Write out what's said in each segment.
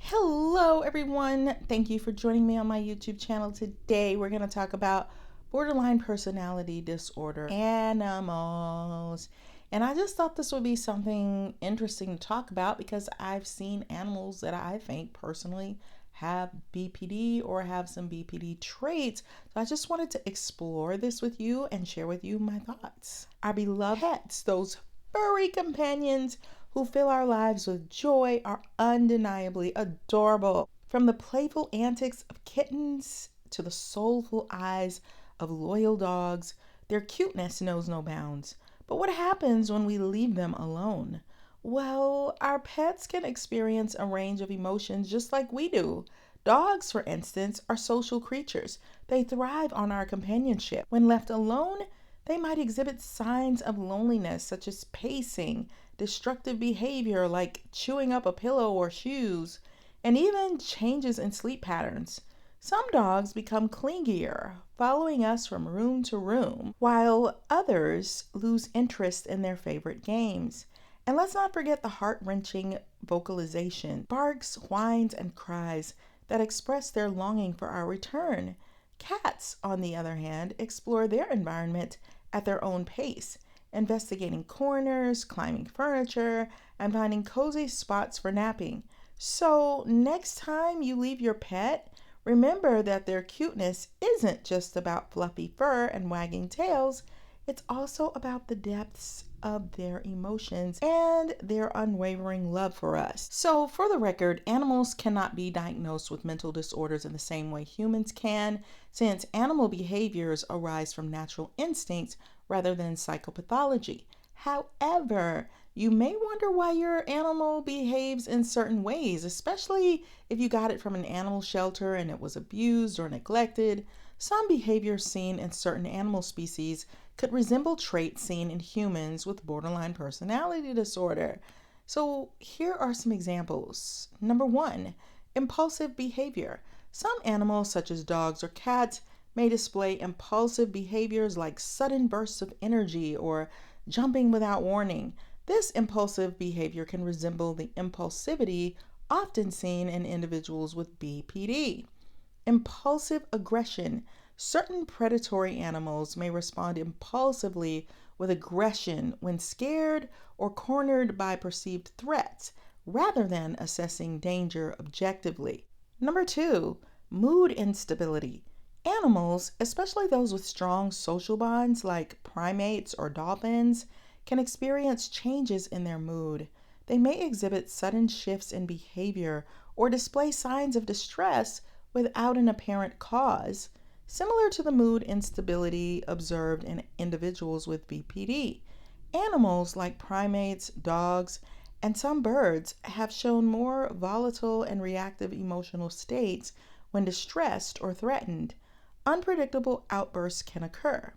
Hello everyone, thank you for joining me on my YouTube channel. Today we're going to talk about borderline personality disorder animals. And I just thought this would be something interesting to talk about because I've seen animals that I think personally have BPD or have some BPD traits. So I just wanted to explore this with you and share with you my thoughts. Our beloved pets, those furry companions who fill our lives with joy, are undeniably adorable. From the playful antics of kittens to the soulful eyes of loyal dogs, their cuteness knows no bounds. But what happens when we leave them alone? Well, our pets can experience a range of emotions just like we do. Dogs, for instance, are social creatures. They thrive on our companionship. When left alone, they might exhibit signs of loneliness, such as pacing, destructive behavior like chewing up a pillow or shoes, and even changes in sleep patterns. Some dogs become clingier, following us from room to room, while others lose interest in their favorite games. And let's not forget the heart-wrenching vocalization, barks, whines, and cries that express their longing for our return. Cats, on the other hand, explore their environment at their own pace, investigating corners, climbing furniture, and finding cozy spots for napping. So next time you leave your pet, remember that their cuteness isn't just about fluffy fur and wagging tails. It's also about the depths of their emotions and their unwavering love for us. So for the record, animals cannot be diagnosed with mental disorders in the same way humans can, since animal behaviors arise from natural instincts rather than psychopathology. However, you may wonder why your animal behaves in certain ways, especially if you got it from an animal shelter and it was abused or neglected. Some behaviors seen in certain animal species could resemble traits seen in humans with borderline personality disorder. So here are some examples. Number 1, impulsive behavior. Some animals, such as dogs or cats, may display impulsive behaviors like sudden bursts of energy or jumping without warning. This impulsive behavior can resemble the impulsivity often seen in individuals with BPD. Impulsive aggression. Certain predatory animals may respond impulsively with aggression when scared or cornered by perceived threats, rather than assessing danger objectively. Number 2, mood instability. Animals, especially those with strong social bonds like primates or dolphins, can experience changes in their mood. They may exhibit sudden shifts in behavior or display signs of distress without an apparent cause, similar to the mood instability observed in individuals with BPD. Animals like primates, dogs, and some birds have shown more volatile and reactive emotional states when distressed or threatened. Unpredictable outbursts can occur.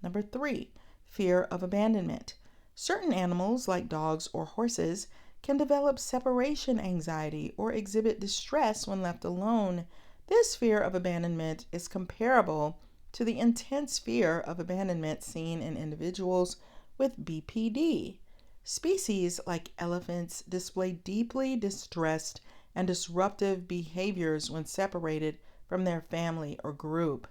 Number 3, fear of abandonment. Certain animals, like dogs or horses, can develop separation anxiety or exhibit distress when left alone. This fear of abandonment is comparable to the intense fear of abandonment seen in individuals with BPD. Species like elephants display deeply distressed and disruptive behaviors when separated from their family or group.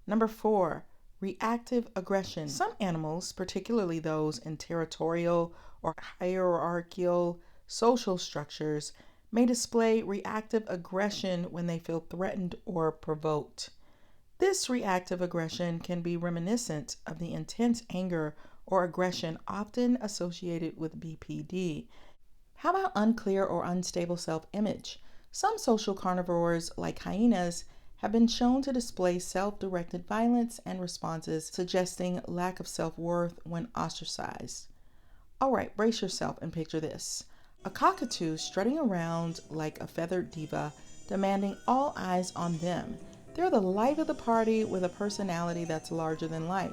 Number 4, reactive aggression. Some animals, particularly those in territorial or hierarchical social structures, may display reactive aggression when they feel threatened or provoked. This reactive aggression can be reminiscent of the intense anger or aggression often associated with BPD. How about unclear or unstable self-image? Some social carnivores, like hyenas, have been shown to display self-directed violence and responses suggesting lack of self-worth when ostracized. All right, brace yourself and picture this. A cockatoo strutting around like a feathered diva, demanding all eyes on them. They're the life of the party with a personality that's larger than life.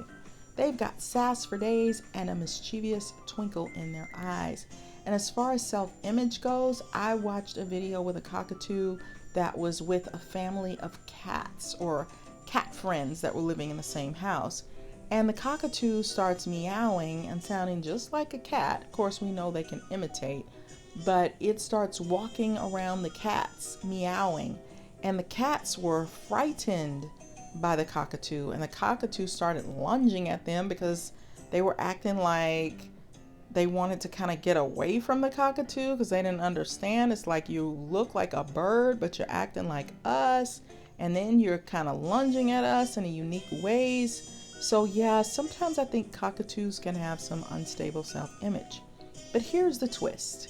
They've got sass for days and a mischievous twinkle in their eyes. And as far as self-image goes, I watched a video with a cockatoo that was with a family of cats or cat friends that were living in the same house. And the cockatoo starts meowing and sounding just like a cat. Of course, we know they can imitate. but it starts walking around the cats, meowing. And the cats were frightened by the cockatoo, and the cockatoo started lunging at them because they were acting like they wanted to kind of get away from the cockatoo because they didn't understand. It's like you look like a bird, but you're acting like us, and then you're kind of lunging at us in unique ways. So yeah, sometimes I think cockatoos can have some unstable self-image. But here's the twist.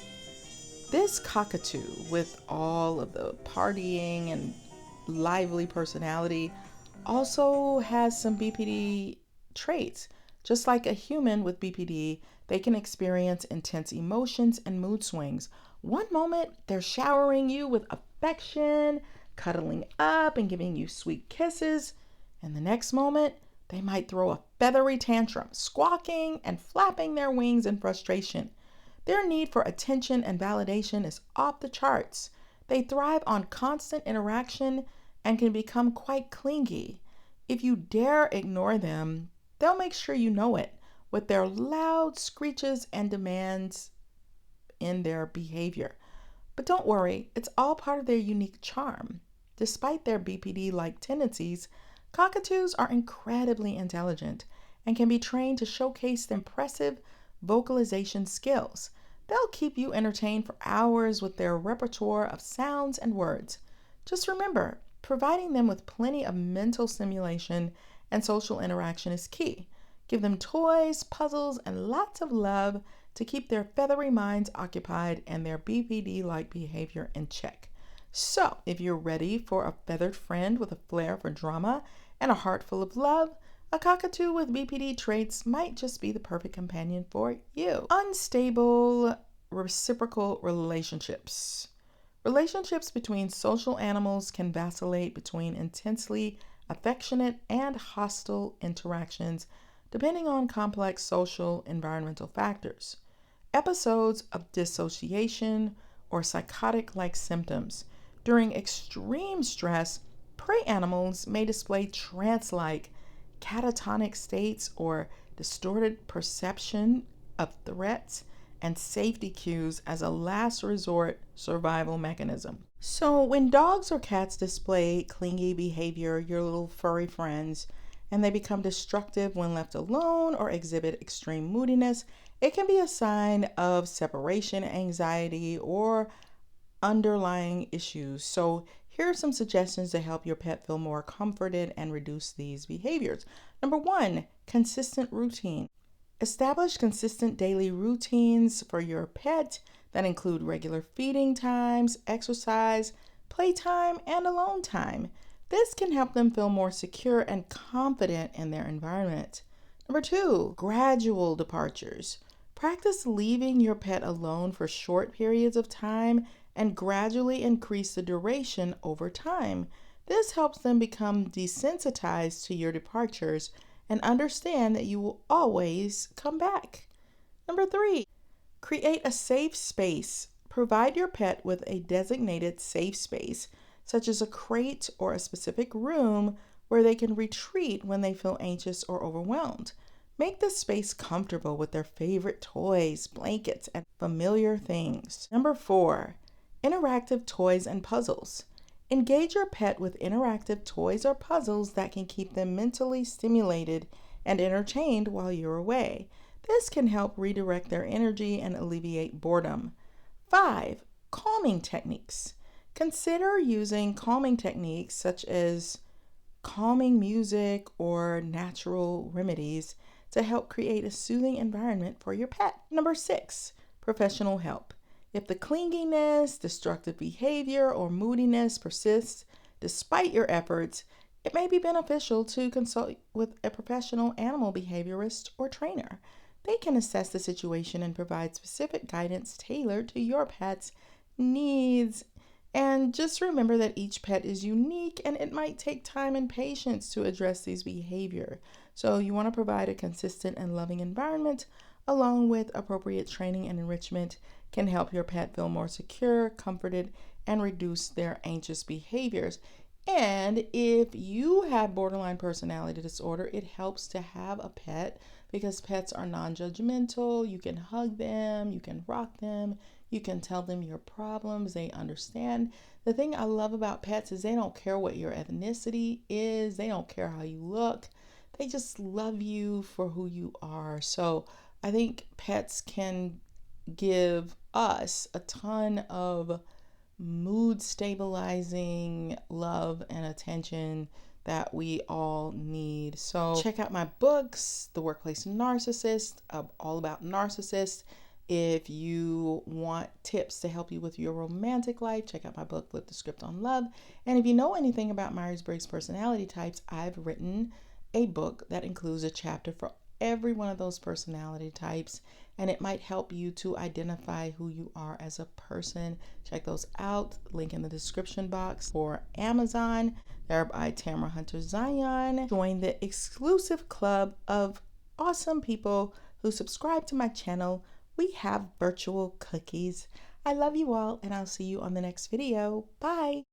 This cockatoo, with all of the partying and lively personality, also has some BPD traits. Just like a human with BPD, they can experience intense emotions and mood swings. One moment, they're showering you with affection, cuddling up, and giving you sweet kisses. And the next moment, they might throw a feathery tantrum, squawking and flapping their wings in frustration. Their need for attention and validation is off the charts. They thrive on constant interaction and can become quite clingy. If you dare ignore them, they'll make sure you know it with their loud screeches and demands in their behavior. But don't worry, it's all part of their unique charm. Despite their BPD-like tendencies, cockatoos are incredibly intelligent and can be trained to showcase impressive vocalization skills. They'll keep you entertained for hours with their repertoire of sounds and words. Just remember, providing them with plenty of mental stimulation and social interaction is key. Give them toys, puzzles, and lots of love to keep their feathery minds occupied and their BPD-like behavior in check. So, if you're ready for a feathered friend with a flair for drama and a heart full of love, a cockatoo with BPD traits might just be the perfect companion for you. Unstable reciprocal relationships. Relationships between social animals can vacillate between intensely affectionate and hostile interactions, depending on complex social environmental factors. Episodes of dissociation or psychotic-like symptoms. During extreme stress, prey animals may display trance-like catatonic states or distorted perception of threats and safety cues as a last resort survival mechanism. So when dogs or cats display clingy behavior, your little furry friends, and they become destructive when left alone or exhibit extreme moodiness, it can be a sign of separation anxiety or underlying issues. So here are some suggestions to help your pet feel more comforted and reduce these behaviors. Number 1, consistent routine. Establish consistent daily routines for your pet that include regular feeding times, exercise, playtime, and alone time. This can help them feel more secure and confident in their environment. Number 2, gradual departures. Practice leaving your pet alone for short periods of time and gradually increase the duration over time. This helps them become desensitized to your departures and understand that you will always come back. Number 3, create a safe space. Provide your pet with a designated safe space, such as a crate or a specific room where they can retreat when they feel anxious or overwhelmed. Make this space comfortable with their favorite toys, blankets, and familiar things. Number 4, interactive toys and puzzles. Engage your pet with interactive toys or puzzles that can keep them mentally stimulated and entertained while you're away. This can help redirect their energy and alleviate boredom. 5, calming techniques. Consider using calming techniques such as calming music or natural remedies to help create a soothing environment for your pet. Number 6, professional help. If the clinginess, destructive behavior, or moodiness persists despite your efforts, it may be beneficial to consult with a professional animal behaviorist or trainer. They can assess the situation and provide specific guidance tailored to your pet's needs. And just remember that each pet is unique and it might take time and patience to address these behavior. So you want to provide a consistent and loving environment along with appropriate training and enrichment can help your pet feel more secure, comforted, and reduce their anxious behaviors. And if you have borderline personality disorder, it helps to have a pet because pets are non-judgmental. You can hug them, you can rock them, You can tell them your problems. They understand. The thing I love about pets is they don't care what your ethnicity is. They don't care how you look. They just love you for who you are. So I think pets can give us a ton of mood stabilizing love and attention that we all need. So check out my books, The Workplace Narcissist, all about narcissists. If you want tips to help you with your romantic life, check out my book, Flip the Script on Love. And if you know anything about Myers-Briggs personality types, I've written a book that includes a chapter for every one of those personality types, and it might help you to identify who you are as a person. Check those out. Link in the description box. For Amazon, they're by Tamara Hunter Zyon. Join the exclusive club of awesome people who subscribe to my channel. We have virtual cookies. I love you all, and I'll see you on the next video. Bye.